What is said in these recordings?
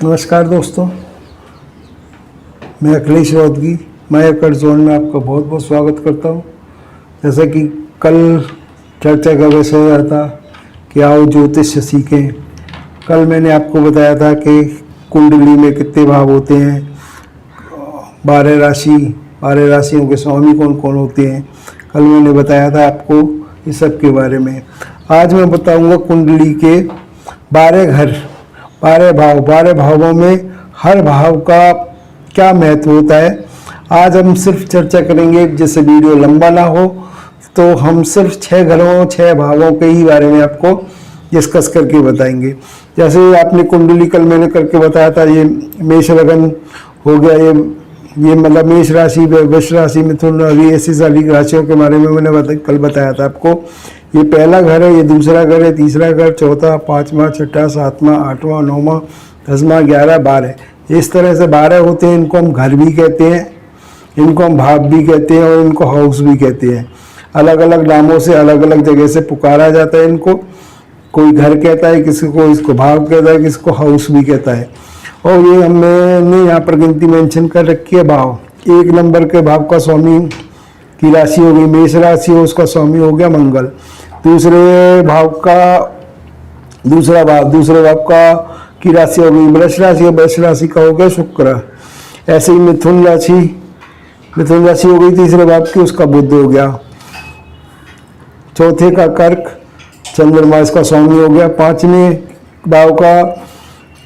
नमस्कार दोस्तों, मैं अखिलेश रौदगी माया कट जोन में आपका बहुत बहुत स्वागत करता हूं। जैसा कि कल चर्चा का विषय रहा था कि आओ ज्योतिष सीखें। कल मैंने आपको बताया था कि कुंडली में कितने भाव होते हैं, 12 राशियों के स्वामी कौन कौन होते हैं। कल मैंने बताया था आपको इस सब के बारे में। आज मैं बताऊंगा कुंडली के 12 घर, 12 भावों में हर भाव का क्या महत्व होता है। आज हम सिर्फ चर्चा करेंगे, जैसे वीडियो लंबा ना हो तो हम सिर्फ 6 घरों 6 भावों के ही बारे में आपको डिस्कस करके बताएंगे। जैसे आपने कुंडली कल मैंने करके बताया था, ये मेष लगन हो गया, ये मतलब मेष राशि, वृष राशि, मिथुन राशि, ऐसी सारी राशियों के बारे में मैंने कल बताया था आपको। ये पहला घर है, ये दूसरा घर है, तीसरा घर, चौथा, 5वां, 6वां, 7वां, 8वां, 9वां, 10वां, 11, 12, इस तरह से 12 होते हैं। इनको हम घर भी कहते हैं, इनको हम भाव भी कहते हैं और इनको हाउस भी कहते हैं। अलग अलग नामों से अलग अलग जगह से पुकारा जाता है इनको। कोई घर कहता है, किसी को इसको भाव कहता है, किसी को हाउस भी कहता है। और ये हमने यहाँ पर गिनती मेंशन कर रखी है भाव। 1 नंबर के भाव का स्वामी की राशि हो गई मेष राशि, उसका स्वामी हो गया मंगल। दूसरे भाव का की राशि हो गई वृष राशि, वृष राशि का हो गया शुक्र। ऐसे ही मिथुन राशि हो गई तीसरे भाव की, उसका बुध हो गया। चौथे का कर्क, चंद्रमा इसका स्वामी हो गया। 5वें भाव का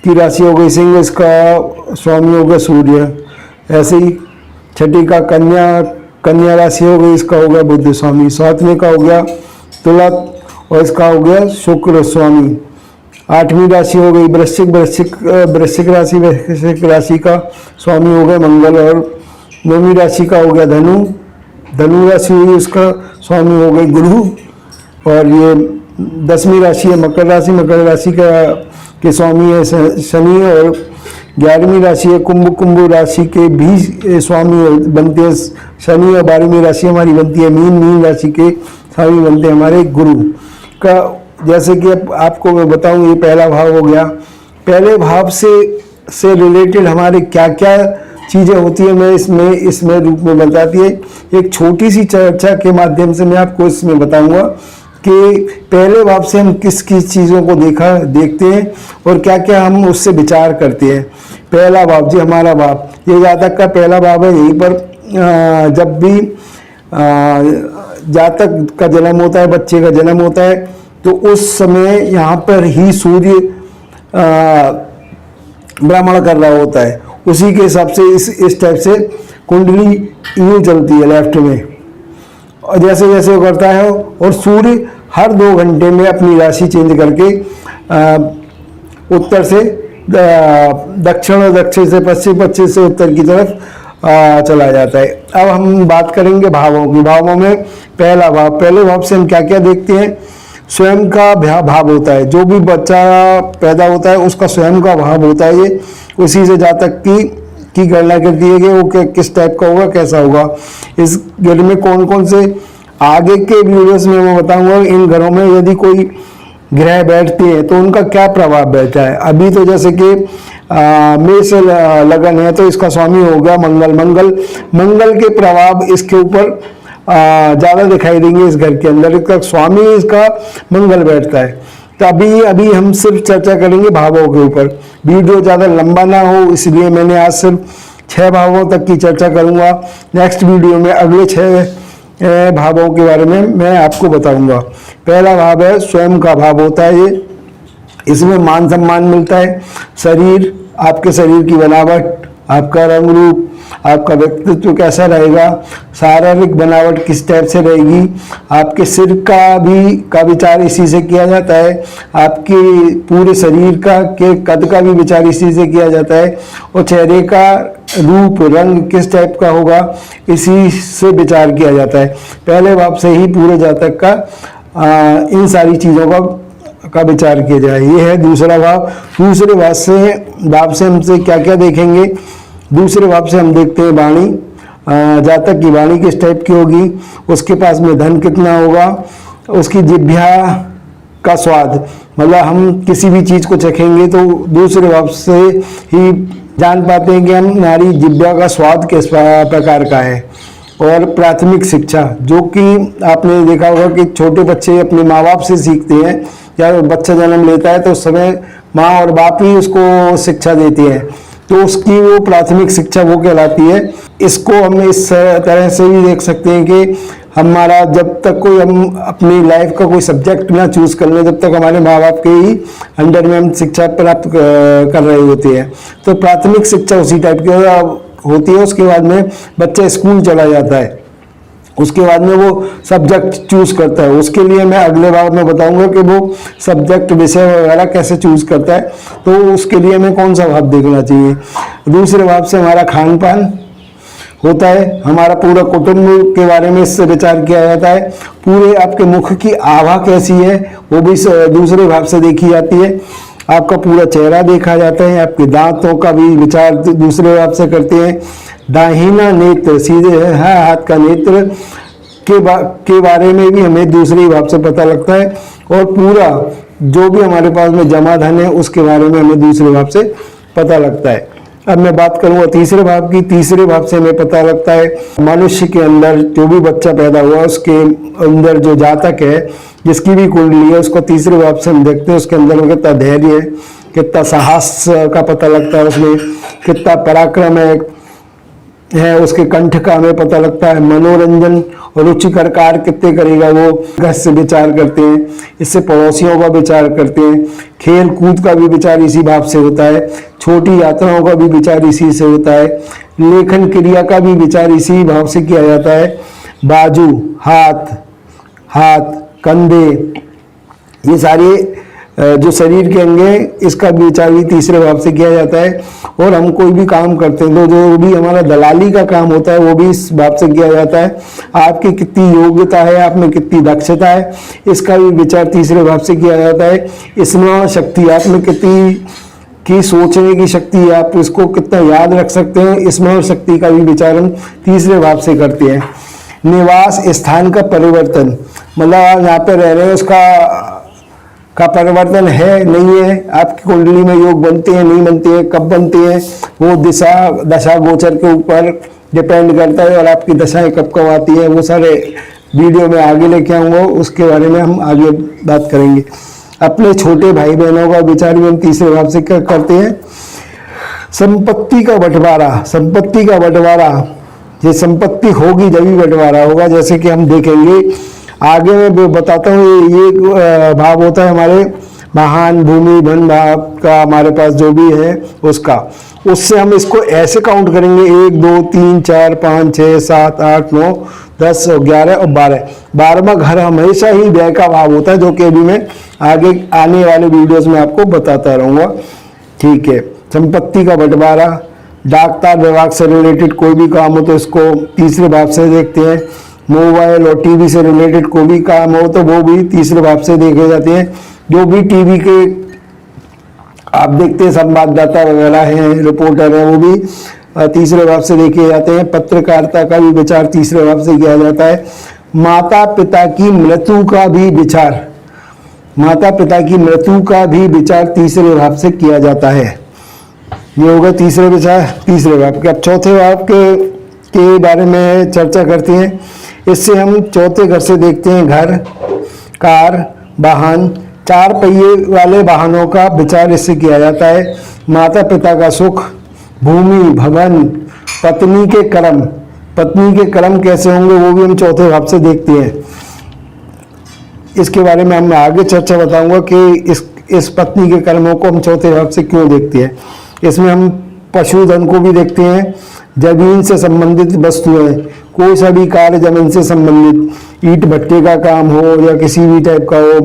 की राशि हो गई सिंह, इसका स्वामी हो गया सूर्य। ऐसे ही 6ठी का कन्या राशि हो गई, इसका हो गया बुध स्वामी। 7वें का हो गया तुला और इसका हो गया शुक्र स्वामी। 8वीं राशि हो गई वृश्चिक राशि का स्वामी हो गया मंगल। और 9वीं राशि का हो गया धनु राशि हुई, उसका स्वामी हो गई गुरु। और ये 10वीं राशि है मकर राशि के स्वामी है शनि। और 11वीं राशि है कुंभ राशि के भी स्वामी बनते हैं शनि। और 12वीं राशि हमारी बनती है मीन राशि के स्वामी बनते हैं हमारे गुरु का। जैसे कि आपको मैं बताऊं, ये पहला भाव हो गया। पहले भाव से रिलेटेड हमारे क्या क्या चीज़ें होती है, मैं इसमें रूप में बताती है। एक छोटी सी चर्चा के माध्यम से मैं आपको इसमें बताऊंगा कि पहले भाव से हम किस किस चीज़ों को देखते हैं और क्या क्या हम उससे विचार करते हैं। पहला भाव जी हमारा भाव, ये जातक का पहला भाव है। यहीं पर जब भी जातक का जन्म होता है, बच्चे का जन्म होता है, तो उस समय यहाँ पर ही सूर्य भ्रमण कर रहा होता है। उसी के हिसाब से इस टाइप से कुंडली यूँ चलती है लेफ्ट में, और जैसे जैसे वो करता है। और सूर्य हर 2 घंटे में अपनी राशि चेंज करके उत्तर से दक्षिण और दक्षिण से पश्चिम से उत्तर की तरफ चला जाता है। अब हम बात करेंगे भावों की। भावों में पहले भाव से हम क्या क्या देखते हैं। स्वयं का भाव होता है, जो भी बच्चा पैदा होता है उसका स्वयं का भाव होता है। ये उसी से जातक की गणना करती है कि वो किस टाइप का होगा, कैसा होगा। इस घर में कौन कौन से आगे के वीडियोस में मैं बताऊंगा। इन घरों में यदि कोई ग्रह बैठते हैं तो उनका क्या प्रभाव बैठता है। अभी तो जैसे कि मेष लगन है तो इसका स्वामी हो गया मंगल के प्रभाव इसके ऊपर ज़्यादा दिखाई देंगे। इस घर के अंदर इसका स्वामी इसका मंगल बैठता है। तो अभी हम सिर्फ चर्चा करेंगे भावों के ऊपर। वीडियो ज़्यादा लंबा ना हो इसलिए मैंने आज सिर्फ 6 भावों तक की चर्चा करूँगा। नेक्स्ट वीडियो में अगले 6 भावों के बारे में मैं आपको बताऊँगा। पहला भाव है स्वयं का भाव होता है ये, इसमें मान सम्मान मिलता है। शरीर, आपके शरीर की बनावट, आपका रंग रूप, आपका व्यक्तित्व कैसा रहेगा, शारीरिक बनावट किस टाइप से रहेगी। आपके सिर का विचार इसी से किया जाता है। आपके पूरे शरीर के कद का भी विचार इसी से किया जाता है। और चेहरे का रूप रंग किस टाइप का होगा, इसी से विचार किया जाता है। पहले भाव से ही पूरे जातक का इन सारी चीज़ों का विचार किया जाए। ये है दूसरा भाव। दूसरे भाव से हमसे क्या क्या देखेंगे। दूसरे भाव से हम देखते हैं वाणी, जातक की वाणी किस टाइप की होगी, उसके पास में धन कितना होगा, उसकी जिह्वा का स्वाद, मतलब हम किसी भी चीज़ को चखेंगे तो दूसरे भाव से ही जान पाते हैं कि हमारी जिह्वा का स्वाद किस प्रकार का है। और प्राथमिक शिक्षा, जो कि आपने देखा होगा कि छोटे बच्चे अपने माँ बाप से सीखते हैं, या बच्चा जन्म लेता है तो उस समय माँ और बाप ही उसको शिक्षा देती है, तो उसकी वो प्राथमिक शिक्षा वो कहलाती है। इसको हम इस तरह से भी देख सकते हैं कि हमारा जब तक कोई हम अपनी लाइफ का कोई सब्जेक्ट ना चूज कर लें, जब तक हमारे माँ बाप के ही अंडर में हम शिक्षा प्राप्त कर रहे होते हैं, तो प्राथमिक शिक्षा उसी टाइप की होती है। उसके बाद में बच्चा स्कूल चला जाता है, उसके बाद में वो सब्जेक्ट चूज करता है। उसके लिए मैं अगले बार में बताऊंगा कि वो सब्जेक्ट विषय वगैरह कैसे चूज करता है, तो उसके लिए हमें कौन सा भाव देखना चाहिए। दूसरे भाव से हमारा खान पान होता है, हमारा पूरा कुटुंब के बारे में इससे विचार किया जाता है, पूरे आपके मुख की आभा कैसी है वो भी दूसरे भाव से देखी जाती है, आपका पूरा चेहरा देखा जाता है, आपके दांतों का भी विचार दूसरे भाव से करते हैं। दाहिना नेत्र, सीधे हाथ का नेत्र के बारे में भी हमें दूसरे भाव से पता लगता है, और पूरा जो भी हमारे पास में जमा धन है उसके बारे में हमें दूसरे भाव से पता लगता है। अब मैं बात करूंगा तीसरे भाव की। तीसरे भाव से हमें पता लगता है मनुष्य के अंदर जो भी बच्चा पैदा हुआ उसके अंदर जो जातक है, जिसकी भी कुंडली है, उसको तीसरे भाव से हम देखते हैं। उसके अंदर कितना धैर्य है, कितना साहस का पता लगता है, उसमें कितना पराक्रम है, उसके कंठ का हमें पता लगता है। मनोरंजन और रुचिकर कार्य कितने करेगा वो घर से विचार करते हैं, इससे पड़ोसियों का विचार करते हैं। खेल कूद का भी विचार इसी भाव से होता है, छोटी यात्राओं का भी विचार इसी से होता है, लेखन क्रिया का भी विचार इसी भाव से किया जाता है। बाजू, हाथ, कंधे, ये सारे जो शरीर के अंग हैं, इसका विचार भी तीसरे भाव से किया जाता है। और हम कोई भी काम करते हैं तो जो भी हमारा दलाली का काम होता है वो भी इस भाव से किया जाता है। आपकी कितनी योग्यता है, आप में कितनी दक्षता है, इसका भी विचार तीसरे भाव से किया जाता है। स्मरण शक्ति, आप में कितनी की सोचने की शक्ति है, आप इसको कितना याद रख सकते हैं, स्मरण शक्ति का भी विचार हम तीसरे भाव से करते हैं। निवास स्थान का परिवर्तन, मतलब यहाँ पे रह रहे हैं उसका परिवर्तन है नहीं है, आपकी कुंडली में योग बनते हैं नहीं बनते हैं, कब बनते हैं, वो दशा गोचर के ऊपर डिपेंड करता है, और आपकी दशाएं कब कब आती है वो सारे वीडियो में आगे लेके आऊँगा, उसके बारे में हम आगे बात करेंगे। अपने छोटे भाई बहनों का विचार भी हम तीसरे भाव से करते हैं। संपत्ति का बंटवारा, ये संपत्ति होगी जब भी बंटवारा होगा, जैसे कि हम देखेंगे आगे मैं बताता हूँ। ये भाव होता है हमारे महान भूमि धन भाव का, हमारे पास जो भी है उसका, उससे हम इसको ऐसे काउंट करेंगे 1 2 3 4 5 6 7 8 9 10 11 और 12वां घर हमेशा ही व्यय का भाव होता है, जो कि अभी मैं आगे आने वाले वीडियोस में आपको बताता रहूँगा। ठीक है, संपत्ति का बंटवारा, डाकतार विभाग से रिलेटेड कोई भी काम हो तो इसको तीसरे भाव से देखते हैं। मोबाइल और टीवी से रिलेटेड कोई भी काम हो तो वो भी तीसरे भाव से देखे जाते हैं। जो भी टीवी के आप देखते हैं संवाददाता वगैरह हैं, रिपोर्टर हैं, वो भी तीसरे भाव से देखे जाते हैं। पत्रकारिता का भी विचार तीसरे भाव से किया जाता है। माता पिता की मृत्यु का भी विचार तीसरे भाव से किया जाता है। ये होगा तीसरे भाव के। अब चौथे भाव के बारे में चर्चा करते हैं। इससे हम चौथे घर से देखते हैं घर, कार, वाहन, 4 पहिए वाले वाहनों का विचार इससे किया जाता है। माता पिता का सुख, भूमि, भवन, पत्नी के कर्म कैसे होंगे वो भी हम चौथे भाव से देखते हैं। इसके बारे में हम आगे चर्चा बताऊंगा कि इस पत्नी के कर्मों को हम चौथे भाव से क्यों देखते हैं। इसमें हम पशुधन को भी देखते हैं, जमीन से संबंधित वस्तुएं, कोई सा भी कार्य जमीन से संबंधित, ईंट भट्टे का काम हो या किसी भी टाइप का हो,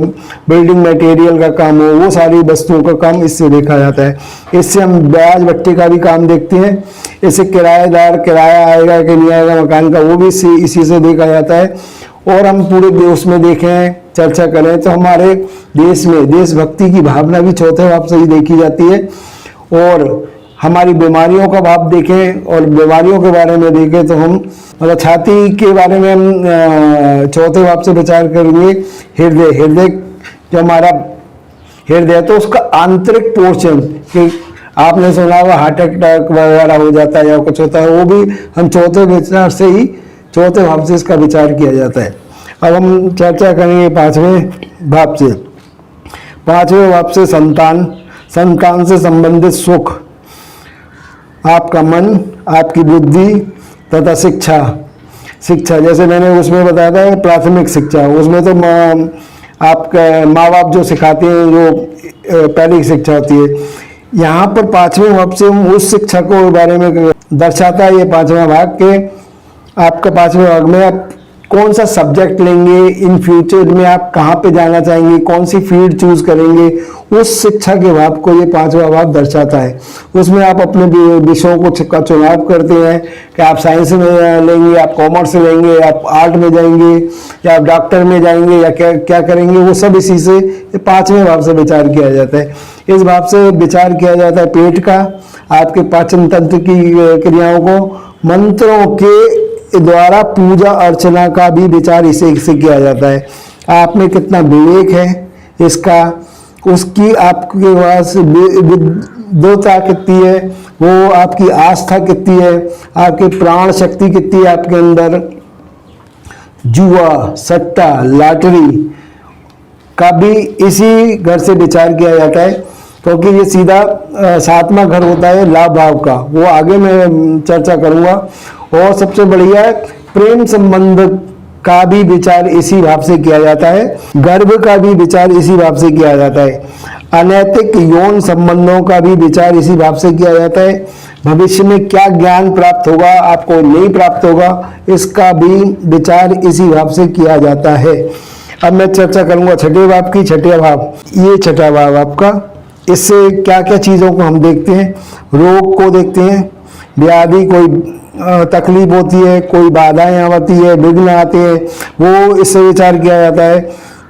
बिल्डिंग मटेरियल का काम हो, वो सारी वस्तुओं का काम इससे देखा जाता है। इससे हम ब्याज भट्टे का भी काम देखते हैं। इससे किराएदार किराया आएगा कि नहीं आएगा मकान का, वो भी इसी से देखा जाता है। और हम पूरे देश में देखें, चर्चा करें तो हमारे देश में देशभक्ति की भावना भी चौथे भाव से ही देखी जाती है। और हमारी बीमारियों का भाव देखें और बीमारियों के बारे में देखें तो हम मतलब छाती के बारे में हम चौथे भाव से विचार करेंगे। हृदय जो हमारा हृदय तो उसका आंतरिक पोर्शन कि आपने सुना हुआ हार्ट अटैक वगैरह हो जाता है या कुछ होता है, वो भी हम चौथे विचार से ही, चौथे भाव से इसका विचार किया जाता है। अब हम चर्चा करेंगे पांचवें भाव से। पांचवें भाव से संतान, संतान से संबंधित सुख, आपका मन, आपकी बुद्धि तथा शिक्षा। शिक्षा जैसे मैंने उसमें बताया था प्राथमिक शिक्षा, उसमें तो आपके माँ बाप जो सिखाते हैं, जो पहली शिक्षा होती है। यहाँ पर पांचवें भाव से उस शिक्षा को बारे में दर्शाता है ये पांचवा भाग के आपका पांचवें भाग में आप कौन सा सब्जेक्ट लेंगे, इन फ्यूचर में आप कहाँ पे जाना चाहेंगे, कौन सी फील्ड चूज करेंगे, उस शिक्षा के भाव को ये पांचवा भाव दर्शाता है। उसमें आप अपने विषयों का चुनाव करते हैं कि आप साइंस में लेंगे, आप कॉमर्स लेंगे, आप आर्ट में जाएंगे या आप डॉक्टर में जाएंगे या क्या क्या करेंगे, वो सब इसी से पांचवें भाव से विचार किया जाता है। इस भाव से विचार किया जाता है पेट का, आपके पाचन तंत्र की क्रियाओं को, मंत्रों के द्वारा पूजा अर्चना का भी विचार इसे किया जाता है। आप में कितना विवेक है इसका, उसकी आपके पास विद्वता कितनी है, वो आपकी आस्था कितनी है, आपकी प्राण शक्ति कितनी है आपके अंदर। जुआ, सट्टा, लॉटरी का भी इसी घर से विचार किया जाता है, क्योंकि ये सीधा सातवां घर होता है लाभ भाव का, वो आगे मैं चर्चा करूंगा। और सबसे बढ़िया है प्रेम संबंध का भी विचार इसी भाव से किया जाता है, गर्भ का भी विचार इसी भाव से किया जाता है, अनैतिक यौन संबंधों का भी विचार इसी भाव से किया जाता है, भविष्य में क्या ज्ञान प्राप्त होगा, आपको नहीं प्राप्त होगा, इसका भी विचार इसी भाव से किया जाता है। अब मैं चर्चा करूंगा छठे भाव की। छठे भाव, ये छठा भाव आपका, इससे क्या क्या चीज़ों को हम देखते हैं, रोग को देखते हैं, व्याधि, कोई तकलीफ होती है, कोई बाधाएं आती है, विघ्न आते हैं, वो इससे विचार किया जाता है।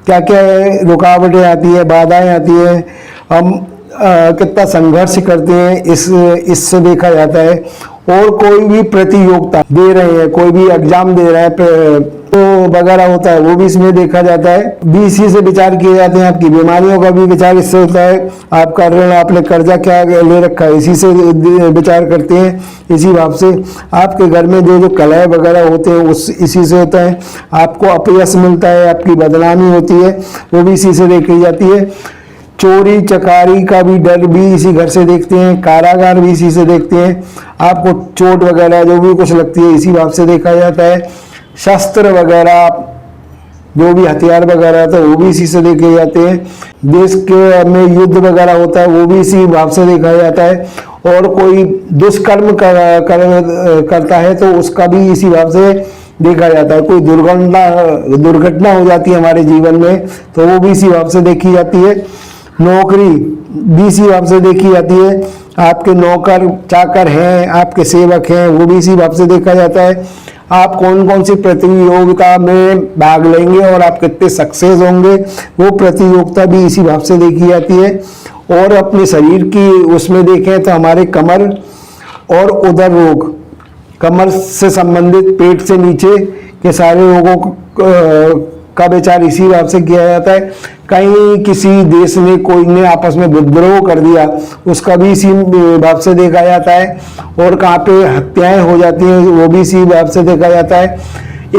क्या क्या रुकावटें आती है, बाधाएं आती है, हम कितना संघर्ष करते हैं, इससे देखा जाता है। और कोई भी प्रतियोगिता दे रहे हैं, कोई भी एग्जाम दे रहे हैं तो वगैरह होता है, वो भी इसमें देखा जाता है। भी इसी से विचार किए जाते हैं। आपकी बीमारियों का भी विचार इससे होता है। आपका ऋण, आपने कर्जा क्या ले रखा है, इसी से विचार करते हैं, इसी भाव से। आपके घर में जो जो कलह वगैरह होते हैं उस इसी से होता है। आपको अपयश मिलता है, आपकी बदनामी होती है, वो भी इसी से देखी जाती है। चोरी चकारी का भी डर भी इसी घर से देखते हैं, कारागार भी इसी से देखते हैं। आपको चोट वगैरह जो भी कुछ लगती है इसी भाव से देखा जाता है। शस्त्र वगैरह जो भी हथियार वगैरह था वो भी इसी से देखे जाते हैं। देश के में युद्ध वगैरह होता है वो भी इसी भाव से देखा जाता है। और कोई दुष्कर्म करता है तो उसका भी इसी भाव से देखा जाता है। कोई दुर्घटना हो जाती है हमारे जीवन में तो वो भी इसी भाव से देखी जाती है। नौकरी भी इसी भाव से देखी जाती है। आपके नौकर चाकर हैं, आपके सेवक हैं, वो भी इसी भाव से देखा जाता है। आप कौन कौन सी प्रतियोगिता में भाग लेंगे और आप कितने सक्सेस होंगे, वो प्रतियोगिता भी इसी भाव से देखी जाती है। और अपने शरीर की उसमें देखें तो हमारे कमर और उदर रोग, कमर से संबंधित पेट से नीचे के सारे रोगों का विचार इसी भाव से किया जाता है। कहीं किसी देश ने कोई ने आपस में विद्रोह कर दिया उसका भी इसी भाव से देखा जाता है। और कहाँ पे हत्याएं हो जाती हैं वो भी इसी भाव से देखा जाता है।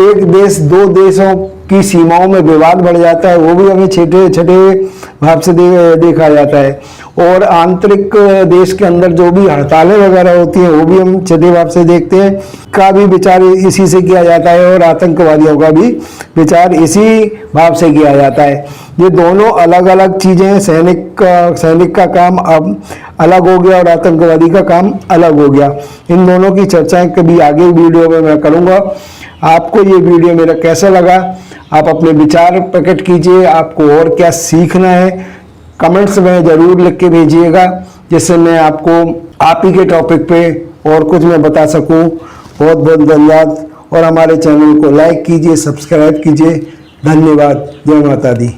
एक देश दो देशों की सीमाओं में विवाद बढ़ जाता है वो भी हमें छठे भाव से देखा जाता है। और आंतरिक देश के अंदर जो भी हड़तालें वगैरह होती हैं वो भी हम छठे भाव से देखते हैं, का भी विचार इसी से किया जाता है। और आतंकवादियों का भी विचार इसी भाव से किया जाता है। ये दोनों अलग अलग चीजें हैं। सैनिक का काम अब अलग हो गया और आतंकवादी का काम अलग हो गया। इन दोनों की चर्चाएं कभी आगे वीडियो में मैं करूंगा। आपको ये वीडियो मेरा कैसा लगा, आप अपने विचार प्रकट कीजिए। आपको और क्या सीखना है कमेंट्स में जरूर लिख के भेजिएगा, जिससे मैं आपको आप ही के टॉपिक पे और कुछ मैं बता सकूं। बहुत बहुत धन्यवाद। और हमारे चैनल को लाइक कीजिए, सब्सक्राइब कीजिए। धन्यवाद। जय माता दी।